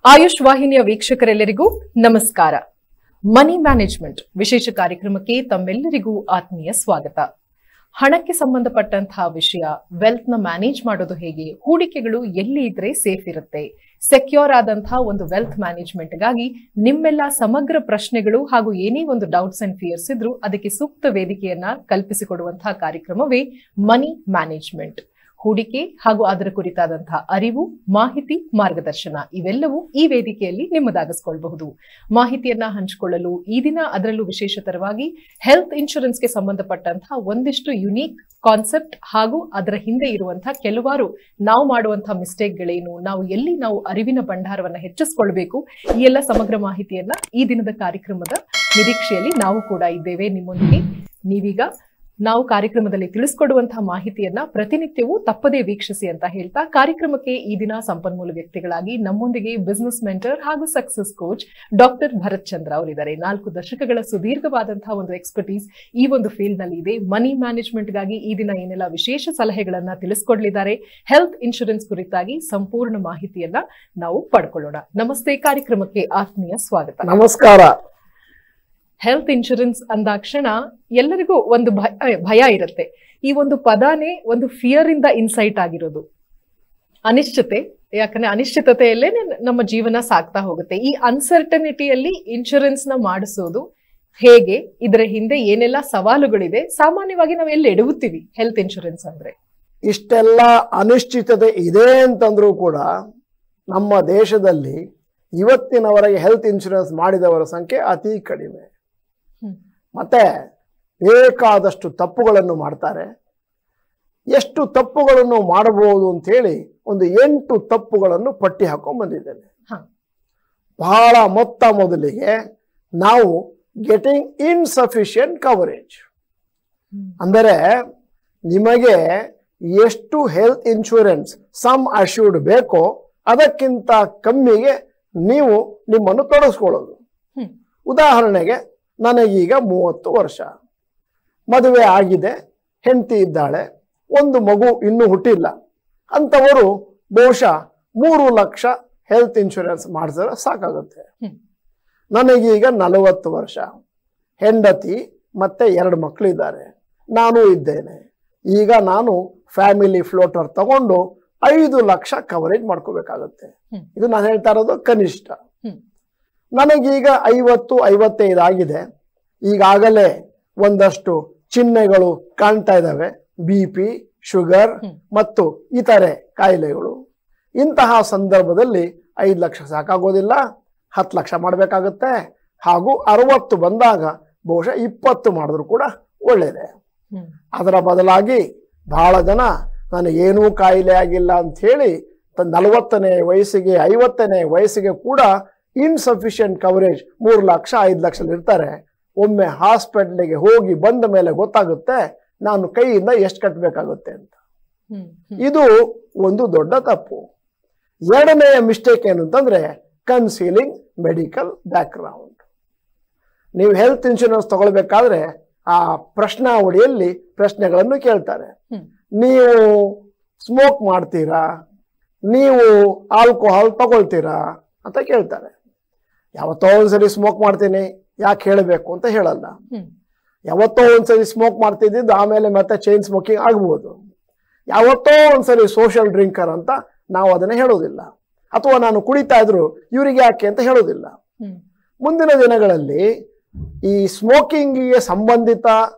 ಆಯುಷ್ ವಾಹಿನಿಯ ವೀಕ್ಷಕರೆಲ್ಲರಿಗೂ ನಮಸ್ಕಾರ. ಮನಿ ಮ್ಯಾನೇಜ್ಮೆಂಟ್ ವಿಶೇಷ ಕಾರ್ಯಕ್ರಮಕ್ಕೆ ತಮ್ಮೆಲ್ಲರಿಗೂ ಆತ್ಮೀಯ ಸ್ವಾಗತ. ಹಣಕ್ಕೆ ಸಂಬಂಧಪಟ್ಟಂತಹ ವಿಷಯ, ವೆಲ್ತ್ ನ ಮ್ಯಾನೇಜ್ ಮಾಡೋದು ಹೇಗೆ, ಹೂಡಿಕೆಗಳು ಎಲ್ಲಿ ಇದ್ರೆ ಸೇಫ್ ಇರುತ್ತೆ, ಸೆಕ್ಯೂರ್ ಆದಂತಹ ಒಂದು ವೆಲ್ತ್ ಮ್ಯಾನೇಜ್ಮೆಂಟ್ ಗಾಗಿ ನಿಮ್ಮೆಲ್ಲ ಸಮಗ್ರ ಪ್ರಶ್ನೆಗಳು ಹಾಗೂ ಏನೇ ಒಂದು ಡೌಟ್ಸ್ ಅಂಡ್ ಫಿಯರ್ಸ್ ಇದ್ರೂ ಅದಕ್ಕೆ ಸೂಕ್ತ ವೇದಿಕೆಯನ್ನ ಕಲ್ಪಿಸಿಕೊಡುವಂತಹ ಕಾರ್ಯಕ್ರಮವೇ ಮನಿ ಮ್ಯಾನೇಜ್ಮೆಂಟ್. ಹೂಡಿಕೆ ಹಾಗೂ ಅದರ ಕುರಿತಾದಂತಹ ಅರಿವು, ಮಾಹಿತಿ, ಮಾರ್ಗದರ್ಶನ ಇವೆಲ್ಲವೂ ಈ ವೇದಿಕೆಯಲ್ಲಿ ನಿಮ್ಮದಾಗಿಸಿಕೊಳ್ಳಬಹುದು. ಮಾಹಿತಿಯನ್ನ ಹಂಚಿಕೊಳ್ಳಲು ಈ ದಿನ ಅದರಲ್ಲೂ ವಿಶೇಷತರವಾಗಿ ಹೆಲ್ತ್ ಇನ್ಶೂರೆನ್ಸ್ಗೆ ಸಂಬಂಧಪಟ್ಟಂತಹ ಒಂದಿಷ್ಟು ಯುನೀಕ್ ಕಾನ್ಸೆಪ್ಟ್ ಹಾಗೂ ಅದರ ಹಿಂದೆ ಇರುವಂತಹ ಕೆಲವಾರು ನಾವು ಮಾಡುವಂತಹ ಮಿಸ್ಟೇಕ್ಗಳೇನು, ನಾವು ಎಲ್ಲಿ ನಾವು ಅರಿವಿನ ಭಂಡಾರವನ್ನ ಹೆಚ್ಚಿಸಿಕೊಳ್ಬೇಕು, ಈ ಎಲ್ಲ ಸಮಗ್ರ ಮಾಹಿತಿಯನ್ನ ಈ ದಿನದ ಕಾರ್ಯಕ್ರಮದ ನಿರೀಕ್ಷೆಯಲ್ಲಿ ನಾವು ಕೂಡ ಇದ್ದೇವೆ ನಿಮ್ಮೊಂದಿಗೆ. ನೀವೀಗ ನಾವು ಕಾರ್ಯಕ್ರಮದಲ್ಲಿ ತಿಳಿಸಿಕೊಡುವಂತಹ ಮಾಹಿತಿಯನ್ನ ಪ್ರತಿನಿತ್ಯವೂ ತಪ್ಪದೇ ವೀಕ್ಷಿಸಿ ಅಂತ ಹೇಳ್ತಾ ಕಾರ್ಯಕ್ರಮಕ್ಕೆ ಈ ದಿನ ಸಂಪನ್ಮೂಲ ವ್ಯಕ್ತಿಗಳಾಗಿ ನಮ್ಮೊಂದಿಗೆ ಬಿಸಿನೆಸ್ ಮೆಂಟರ್ ಹಾಗೂ ಸಕ್ಸಸ್ ಕೋಚ್ ಡಾಕ್ಟರ್ ಭರತ್ ಚಂದ್ರ ಅವರಿದ್ದಾರೆ. 4 ದಶಕಗಳ ಸುದೀರ್ಘವಾದಂತಹ ಒಂದು ಎಕ್ಸ್ಪರ್ಟೀಸ್ ಈ ಒಂದು ಫೀಲ್ಡ್ ನಲ್ಲಿ ಇದೆ. ಮನಿ ಮ್ಯಾನೇಜ್ಮೆಂಟ್ ಗಾಗಿ ಈ ದಿನ ಏನೆಲ್ಲ ವಿಶೇಷ ಸಲಹೆಗಳನ್ನ ತಿಳಿಸಿಕೊಡಲಿದ್ದಾರೆ, ಹೆಲ್ತ್ ಇನ್ಶೂರೆನ್ಸ್ ಕುರಿತಾಗಿ ಸಂಪೂರ್ಣ ಮಾಹಿತಿಯನ್ನ ನಾವು ಪಡ್ಕೊಳ್ಳೋಣ. ನಮಸ್ತೆ, ಕಾರ್ಯಕ್ರಮಕ್ಕೆ ಆತ್ಮೀಯ ಸ್ವಾಗತ. ನಮಸ್ಕಾರ. ಹೆಲ್ತ್ ಇನ್ಶೂರೆನ್ಸ್ ಅಂದಾಕ್ಷಣ ಎಲ್ಲರಿಗೂ ಒಂದು ಭಯ ಇರುತ್ತೆ. ಈ ಒಂದು ಪದಾನೇ ಒಂದು ಫಿಯರ್ ಇಂದ ಇನ್ಸೈಟ್ ಆಗಿರೋದು, ಅನಿಶ್ಚಿತೆ. ಯಾಕಂದ್ರೆ ಅನಿಶ್ಚಿತತೆಯಲ್ಲೇ ನಮ್ಮ ಜೀವನ ಸಾಗ್ತಾ ಹೋಗುತ್ತೆ. ಈ ಅನ್ಸರ್ಟನಿಟಿಯಲ್ಲಿ ಇನ್ಶೂರೆನ್ಸ್ ನ ಮಾಡಿಸೋದು ಹೇಗೆ, ಇದರ ಹಿಂದೆ ಏನೆಲ್ಲ ಸವಾಲುಗಳಿದೆ, ಸಾಮಾನ್ಯವಾಗಿ ನಾವು ಎಲ್ಲಿ ಎಡವುತ್ತೀವಿ ಹೆಲ್ತ್ ಇನ್ಶೂರೆನ್ಸ್ ಅಂದ್ರೆ? ಇಷ್ಟೆಲ್ಲ ಅನಿಶ್ಚಿತತೆ ಇದೆ ಅಂತಂದ್ರೂ ಕೂಡ ನಮ್ಮ ದೇಶದಲ್ಲಿ ಇವತ್ತಿನವರೆಗೆ ಹೆಲ್ತ್ ಇನ್ಶೂರೆನ್ಸ್ ಮಾಡಿದವರ ಸಂಖ್ಯೆ ಅತಿ ಕಡಿಮೆ. ಮತ್ತೆ ಬೇಕಾದಷ್ಟು ತಪ್ಪುಗಳನ್ನು ಮಾಡ್ತಾರೆ. ಎಷ್ಟು ತಪ್ಪುಗಳನ್ನು ಮಾಡಬಹುದು ಅಂತ ಹೇಳಿ ಒಂದು 8 ತಪ್ಪುಗಳನ್ನು ಪಟ್ಟಿ ಹಾಕೊಂಡ್ ಬಂದಿದ್ದೇನೆ. ಬಹಳ ಮೊದಲಿಗೆ ನಾವು ಗೆಟಿಂಗ್ ಇನ್ಸಫಿಷಿಯಂಟ್ ಕವರೇಜ್ ಅಂದರೆ ನಿಮಗೆ ಎಷ್ಟು ಹೆಲ್ತ್ ಇನ್ಶೂರೆನ್ಸ್ ಸಮ್ ಅಶ್ಯೂರ್ಡ್ ಬೇಕೋ ಅದಕ್ಕಿಂತ ಕಮ್ಮಿಗೆ ನೀವು ನಿಮ್ಮನ್ನು ತೊಡಗಿಸ್ಕೊಳ್ಳೋದು. ಉದಾಹರಣೆಗೆ ನನಗೀಗ 30 ವರ್ಷ, ಮದುವೆ ಆಗಿದೆ, ಹೆಂಡತಿ ಇದ್ದಾಳೆ, ಒಂದು ಮಗು ಇನ್ನೂ ಹುಟ್ಟಿಲ್ಲ. ಅಂಥವರು ಬಹುಶಃ 3 ಲಕ್ಷ ಹೆಲ್ತ್ ಇನ್ಶೂರೆನ್ಸ್ ಮಾಡಿಸಿದ್ರೆ ಸಾಕಾಗುತ್ತೆ. ನನಗೀಗ 40 ವರ್ಷ, ಹೆಂಡತಿ ಮತ್ತೆ 2 ಮಕ್ಕಳಿದ್ದಾರೆ, ನಾನು ಇದ್ದೇನೆ. ಈಗ ನಾನು ಫ್ಯಾಮಿಲಿ ಫ್ಲೋಟರ್ ತಗೊಂಡು 5 ಲಕ್ಷ ಕವರೇಜ್ ಮಾಡ್ಕೋಬೇಕಾಗತ್ತೆ. ಇದು ನಾನು ಹೇಳ್ತಾ ಇರೋದು ಕನಿಷ್ಠ. ನನಗೀಗ 50-55 ಆಗಿದೆ. ಈಗಾಗಲೇ ಒಂದಷ್ಟು ಚಿಹ್ನೆಗಳು ಕಾಣ್ತಾ ಇದ್ದಾವೆ, BP, ಶುಗರ್ ಮತ್ತು ಇತರೆ ಕಾಯಿಲೆಗಳು. ಇಂತಹ ಸಂದರ್ಭದಲ್ಲಿ 5 ಲಕ್ಷ ಸಾಕಾಗೋದಿಲ್ಲ, 10 ಲಕ್ಷ ಮಾಡಬೇಕಾಗತ್ತೆ. ಹಾಗೂ 60 ಬಂದಾಗ ಬಹುಶಃ 20 ಮಾಡಿದ್ರು ಕೂಡ ಒಳ್ಳೆಯದೇ. ಅದರ ಬದಲಾಗಿ ಬಹಳ ಜನ ನನಗೇನೂ ಕಾಯಿಲೆ ಆಗಿಲ್ಲ ಅಂತ ಹೇಳಿ 40ನೇ ವಯಸ್ಸಿಗೆ 50ನೇ ವಯಸ್ಸಿಗೆ ಕೂಡ ಇನ್ಸಫಿಷಿಯಂಟ್ ಕವರೇಜ್ 3 ಲಕ್ಷ 5 ಲಕ್ಷ ಇರ್ತಾರೆ. ಒಮ್ಮೆ ಹಾಸ್ಪಿಟ್ಲಿಗೆ ಹೋಗಿ ಬಂದ ಮೇಲೆ ಗೊತ್ತಾಗುತ್ತೆ ನಾನು ಕೈಯಿಂದ ಎಷ್ಟು ಕಟ್ಟಬೇಕಾಗುತ್ತೆ ಅಂತ. ಇದು ಒಂದು ದೊಡ್ಡ ತಪ್ಪು. ಎರಡನೆಯ ಮಿಸ್ಟೇಕ್ ಏನು ಅಂತಂದ್ರೆ ಕನ್ಸೀಲಿಂಗ್ ಮೆಡಿಕಲ್ ಬ್ಯಾಕ್ಗ್ರೌಂಡ್. ನೀವು ಹೆಲ್ತ್ ಇನ್ಶೂರೆನ್ಸ್ ತಗೊಳ್ಬೇಕಾದ್ರೆ ಆ ಪ್ರಶ್ನಾವಳಿಯಲ್ಲಿ ಪ್ರಶ್ನೆಗಳನ್ನು ಕೇಳ್ತಾರೆ. ನೀವು ಸ್ಮೋಕ್ ಮಾಡ್ತೀರಾ, ನೀವು ಆಲ್ಕೋಹಾಲ್ ತಗೊಳ್ತೀರಾ ಅಂತ ಕೇಳ್ತಾರೆ. ಯಾವತ್ತೋ ಒಂದ್ಸರಿ ಸ್ಮೋಕ್ ಮಾಡ್ತೀನಿ, ಯಾಕೆ ಹೇಳಬೇಕು ಅಂತ ಹೇಳಲ್ಲ. ಯಾವತ್ತೋ ಒಂದ್ಸರಿ ಸ್ಮೋಕ್ ಮಾಡ್ತಿದ್ದು ಆಮೇಲೆ ಮತ್ತೆ ಚೈನ್ ಸ್ಮೋಕಿಂಗ್ ಆಗ್ಬೋದು. ಯಾವತ್ತೋ ಒಂದ್ಸರಿ ಸೋಷಿಯಲ್ ಡ್ರಿಂಕರ್ ಅಂತ ನಾವು ಅದನ್ನ ಹೇಳೋದಿಲ್ಲ. ಅಥವಾ ನಾನು ಕುಡಿತಾ ಇದ್ರು ಇವರಿಗೆ ಯಾಕೆ ಅಂತ ಹೇಳೋದಿಲ್ಲ. ಮುಂದಿನ ದಿನಗಳಲ್ಲಿ ಈ ಸ್ಮೋಕಿಂಗಿಗೆ ಸಂಬಂಧಿತ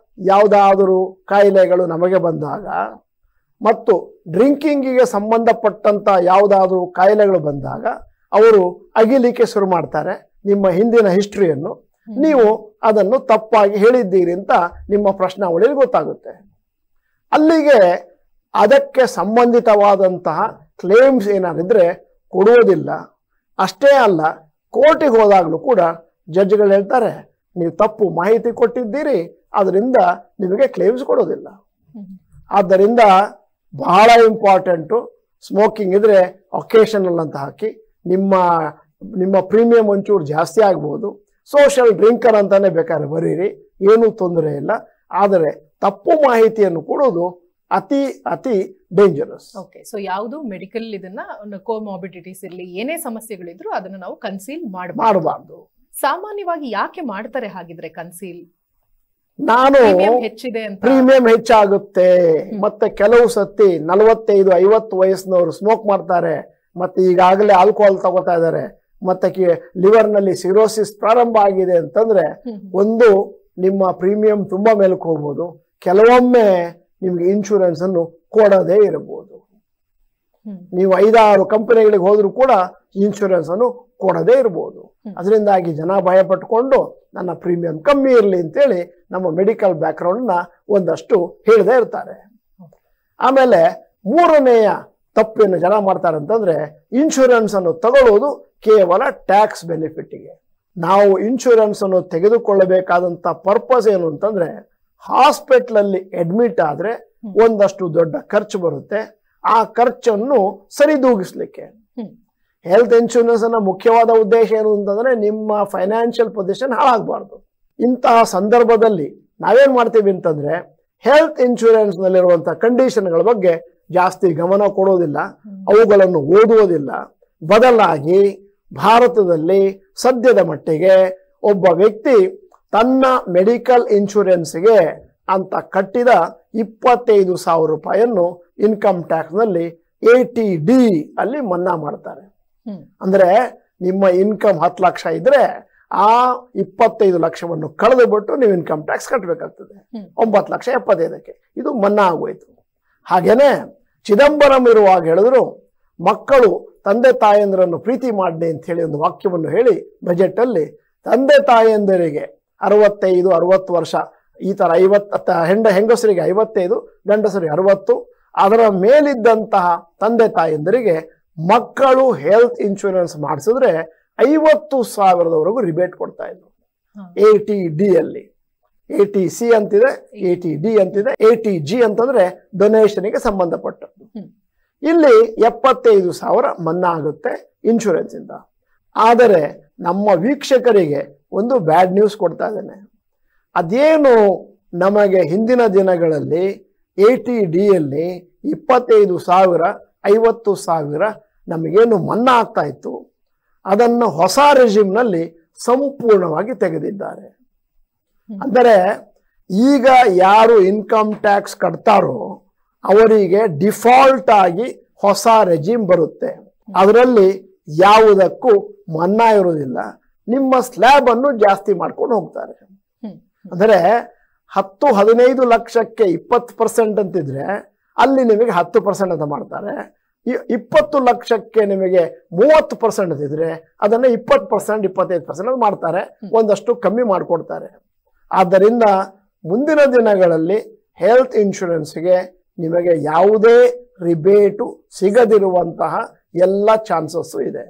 ಯಾವುದಾದರೂ ಕಾಯಿಲೆಗಳು ನಮಗೆ ಬಂದಾಗ ಮತ್ತು ಡ್ರಿಂಕಿಂಗಿಗೆ ಸಂಬಂಧಪಟ್ಟಂತ ಯಾವುದಾದ್ರೂ ಕಾಯಿಲೆಗಳು ಬಂದಾಗ ಅವರು ಅಗಿಲಿಕ್ಕೆ ಶುರು ಮಾಡ್ತಾರೆ ನಿಮ್ಮ ಹಿಂದಿನ ಹಿಸ್ಟ್ರಿಯನ್ನು. ನೀವು ಅದನ್ನು ತಪ್ಪಾಗಿ ಹೇಳಿದ್ದೀರಿ ಅಂತ ನಿಮ್ಮ ಪ್ರಶ್ನಾವಳಿಯಲ್ಲಿ ಗೊತ್ತಾಗುತ್ತೆ. ಅಲ್ಲಿಗೆ ಅದಕ್ಕೆ ಸಂಬಂಧಿತವಾದಂತಹ ಕ್ಲೇಮ್ಸ್ ಏನಾದಿದ್ರೆ ಕೊಡುವುದಿಲ್ಲ. ಅಷ್ಟೇ ಅಲ್ಲ, ಕೋರ್ಟಿಗೆ ಹೋದಾಗಲೂ ಕೂಡ ಜಡ್ಜ್ಗಳು ಹೇಳ್ತಾರೆ ನೀವು ತಪ್ಪು ಮಾಹಿತಿ ಕೊಟ್ಟಿದ್ದೀರಿ, ಅದರಿಂದ ನಿಮಗೆ ಕ್ಲೇಮ್ಸ್ ಕೊಡೋದಿಲ್ಲ. ಆದ್ದರಿಂದ ಬಹಳ ಇಂಪಾರ್ಟೆಂಟು, ಸ್ಮೋಕಿಂಗ್ ಇದ್ರೆ ಒಕೇಶನಲ್ ಅಂತ ಹಾಕಿ ನಿಮ್ಮ ಪ್ರೀಮಿಯಂ ಒಂಚೂರು ಜಾಸ್ತಿ ಆಗ್ಬೋದು. ಸೋಷಿಯಲ್ ಡ್ರಿಂಕರ್ ಅಂತಾನೆ ಬೇಕಾದ್ರೆ ಬರೀರಿ, ಏನೂ ತೊಂದರೆ ಇಲ್ಲ. ಆದರೆ ತಪ್ಪು ಮಾಹಿತಿಯನ್ನು ಕೊಡೋದು ಅತಿ ಅತಿ ಡೇಂಜರಸ್. ಓಕೆ, ಸೊ ಯಾವುದು ಮೆಡಿಕಲ್ ಇದನ್ನ ಕೋಮಾರ್ಬಿಡಿಟೀಸ್ ಇರಲಿ, ಏನೇ ಸಮಸ್ಯೆಗಳಿದ್ರು ಅದನ್ನ ನಾವು ಕನ್ಸೀಲ್ ಮಾಡಬಾರ್ದು. ಸಾಮಾನ್ಯವಾಗಿ ಯಾಕೆ ಮಾಡ್ತಾರೆ ಹಾಗಿದ್ರೆ ಕನ್ಸೀಲ್? ನಾನು ಹೆಚ್ಚಿದೆ ಅಂತ, ಪ್ರೀಮಿಯಂ ಹೆಚ್ಚಾಗುತ್ತೆ, ಮತ್ತೆ ಕೆಲವು ಸತಿ 45-50 ವಯಸ್ಸಿನವರು ಸ್ಮೋಕ್ ಮಾಡ್ತಾರೆ, ಮತ್ತೆ ಈಗಾಗಲೇ ಆಲ್ಕೋಹಾಲ್ ತಗೋತಾ ಇದ್ದಾರೆ, ಮತ್ತೆ ಲಿವರ್ ನಲ್ಲಿ ಸಿರೋಸಿಸ್ ಪ್ರಾರಂಭ ಆಗಿದೆ ಅಂತಂದ್ರೆ ಒಂದು ನಿಮ್ಮ ಪ್ರೀಮಿಯಂ ತುಂಬಾ ಮೇಲಕ್ಕೆ ಹೋಗ್ಬೋದು. ಕೆಲವೊಮ್ಮೆ ನಿಮ್ಗೆ ಇನ್ಶೂರೆನ್ಸ್ ಅನ್ನು ಕೊಡದೇ ಇರಬಹುದು. ನೀವು 5-6 ಕಂಪನಿಗಳಿಗೆ ಹೋದ್ರೂ ಕೂಡ ಇನ್ಶೂರೆನ್ಸ್ ಅನ್ನು ಕೊಡದೇ ಇರಬಹುದು. ಅದರಿಂದಾಗಿ ಜನ ಭಯ ಪಟ್ಕೊಂಡು ನನ್ನ ಪ್ರೀಮಿಯಂ ಕಮ್ಮಿ ಇರಲಿ ಅಂತೇಳಿ ನಮ್ಮ ಮೆಡಿಕಲ್ ಬ್ಯಾಕ್ ಗ್ರೌಂಡ್ ನ ಒಂದಷ್ಟು ಹೇಳದೇ ಇರ್ತಾರೆ. ಆಮೇಲೆ ಮೂರನೆಯ ತಪ್ಪೇನು ಜನ ಮಾಡ್ತಾರೆ ಅಂತಂದ್ರೆ, ಇನ್ಶೂರೆನ್ಸ್ ಅನ್ನು ತಗೊಳ್ಳೋದು ಕೇವಲ ಟ್ಯಾಕ್ಸ್ ಬೆನಿಫಿಟ್ಗೆ. ನಾವು ಇನ್ಶೂರೆನ್ಸ್ ಅನ್ನು ತೆಗೆದುಕೊಳ್ಳಬೇಕಾದಂತ ಪರ್ಪಸ್ ಏನು ಅಂತಂದ್ರೆ, ಹಾಸ್ಪಿಟಲ್ ಅಲ್ಲಿ ಅಡ್ಮಿಟ್ ಆದ್ರೆ ಒಂದಷ್ಟು ದೊಡ್ಡ ಖರ್ಚು ಬರುತ್ತೆ, ಆ ಖರ್ಚನ್ನು ಸರಿದೂಗಿಸ್ಲಿಕ್ಕೆ. ಹೆಲ್ತ್ ಇನ್ಶೂರೆನ್ಸ್ ಅನ್ನ ಮುಖ್ಯವಾದ ಉದ್ದೇಶ ಏನು ಅಂತಂದ್ರೆ, ನಿಮ್ಮ ಫೈನಾನ್ಷಿಯಲ್ ಪೊಸಿಷನ್ ಹಾಳಾಗಬಾರ್ದು. ಇಂತಹ ಸಂದರ್ಭದಲ್ಲಿ ನಾವೇನ್ ಮಾಡ್ತೀವಿ ಅಂತಂದ್ರೆ, ಹೆಲ್ತ್ ಇನ್ಶೂರೆನ್ಸ್ ನಲ್ಲಿರುವಂತಹ ಕಂಡೀಷನ್ಗಳ ಬಗ್ಗೆ ಜಾಸ್ತಿ ಗಮನ ಕೊಡೋದಿಲ್ಲ, ಅವುಗಳನ್ನು ಓದುವುದಿಲ್ಲ. ಬದಲಾಗಿ ಭಾರತದಲ್ಲಿ ಸದ್ಯದ ಮಟ್ಟಿಗೆ ಒಬ್ಬ ವ್ಯಕ್ತಿ ತನ್ನ ಮೆಡಿಕಲ್ ಇನ್ಶೂರೆನ್ಸ್ಗೆ ಅಂತ ಕಟ್ಟಿದ 25,000 ರೂಪಾಯಿಯನ್ನು ಇನ್ಕಮ್ ಟ್ಯಾಕ್ಸ್ ನಲ್ಲಿ ATD ಅಲ್ಲಿ ಮನ್ನಾ ಮಾಡ್ತಾರೆ. ಅಂದ್ರೆ ನಿಮ್ಮ ಇನ್ಕಮ್ 10 ಲಕ್ಷ ಇದ್ರೆ ಆ 25 ಲಕ್ಷವನ್ನು ಕಳೆದು ಬಿಟ್ಟು ನೀವು ಇನ್ಕಮ್ ಟ್ಯಾಕ್ಸ್ ಕಟ್ಟಬೇಕಾಗ್ತದೆ. 9,75,000ಕ್ಕೆ ಇದು ಮನ್ನಾ ಆಗೋಯ್ತು. ಹಾಗೇನೆ ಚಿದಂಬರಂ ಇರುವಾಗ ಹೇಳಿದ್ರು, ಮಕ್ಕಳು ತಂದೆ ತಾಯಂದಿರನ್ನು ಪ್ರೀತಿ ಮಾಡಿ ಅಂತ ಹೇಳಿ ಒಂದು ವಾಕ್ಯವನ್ನು ಹೇಳಿ ಬಜೆಟ್ ಅಲ್ಲಿ ತಂದೆ ತಾಯಂದಿರಿಗೆ 65-60 ವರ್ಷ, ಈ ತರ 50 ಹೆಂಗಸರಿಗೆ 55, ಗಂಡಸರಿಗೆ 60, ಅದರ ಮೇಲಿದ್ದಂತಹ ತಂದೆ ತಾಯಂದಿರಿಗೆ ಮಕ್ಕಳು ಹೆಲ್ತ್ ಇನ್ಶೂರೆನ್ಸ್ ಮಾಡಿಸಿದ್ರೆ 50,000ವರೆಗೂ ರಿಬೇಟ್ ಕೊಡ್ತಾ ಇದ್ರು. ATD ಅಲ್ಲಿ ATC ಅಂತಿದೆ, ATD ಅಂತಿದೆ, ATG ಅಂತಂದ್ರೆ ಡೊನೇಷನ್ಗೆ ಸಂಬಂಧಪಟ್ಟದ್ದು. ಇಲ್ಲಿ 75,000 ಮನ್ನಾ ಆಗುತ್ತೆ ಇನ್ಶೂರೆನ್ಸ್ ಇಂದ. ಆದರೆ ನಮ್ಮ ವೀಕ್ಷಕರಿಗೆ ಒಂದು ಬ್ಯಾಡ್ ನ್ಯೂಸ್ ಕೊಡ್ತಾ ಇದ್ದೇನೆ. ಅದೇನು ನಮಗೆ ಹಿಂದಿನ ದಿನಗಳಲ್ಲಿ ATD ಯಲ್ಲಿ 25,000, 50,000 ನಮಗೇನು ಮನ್ನಾ ಆಗ್ತಾ ಇತ್ತು, ಅದನ್ನು ಹೊಸ ರೆಜಿಮ್ ನಲ್ಲಿ ಸಂಪೂರ್ಣವಾಗಿ ತೆಗೆದಿದ್ದಾರೆ. ಅಂದರೆ ಈಗ ಯಾರು ಇನ್ಕಮ್ ಟ್ಯಾಕ್ಸ್ ಕಟ್ತಾರೋ ಅವರಿಗೆ ಡಿಫಾಲ್ಟ್ ಆಗಿ ಹೊಸ ರೆಜಿಮ್ ಬರುತ್ತೆ. ಅದರಲ್ಲಿ ಯಾವುದಕ್ಕೂ ಮನ್ನಾ ಇರುವುದಿಲ್ಲ, ನಿಮ್ಮ ಸ್ಲ್ಯಾಬ್ ಅನ್ನು ಜಾಸ್ತಿ ಮಾಡ್ಕೊಂಡು ಹೋಗ್ತಾರೆ. ಅಂದರೆ 10-15 ಲಕ್ಷಕ್ಕೆ 20% ಅಂತಿದ್ರೆ ಅಲ್ಲಿ ನಿಮಗೆ 10% ಅಂತ ಮಾಡ್ತಾರೆ. 20 ಲಕ್ಷಕ್ಕೆ ನಿಮಗೆ 30% ಅಂತಿದ್ರೆ ಅದನ್ನ 20%, 25% ಮಾಡ್ತಾರೆ, ಒಂದಷ್ಟು ಕಮ್ಮಿ ಮಾಡಿಕೊಡ್ತಾರೆ. ಆದ್ದರಿಂದ ಮುಂದಿನ ದಿನಗಳಲ್ಲಿ ಹೆಲ್ತ್ ಇನ್ಶೂರೆನ್ಸ್ಗೆ ನಿಮಗೆ ಯಾವುದೇ ರಿಬೇಟು ಸಿಗದಿರುವಂತಹ ಎಲ್ಲ ಚಾನ್ಸಸ್ ಇದೆ.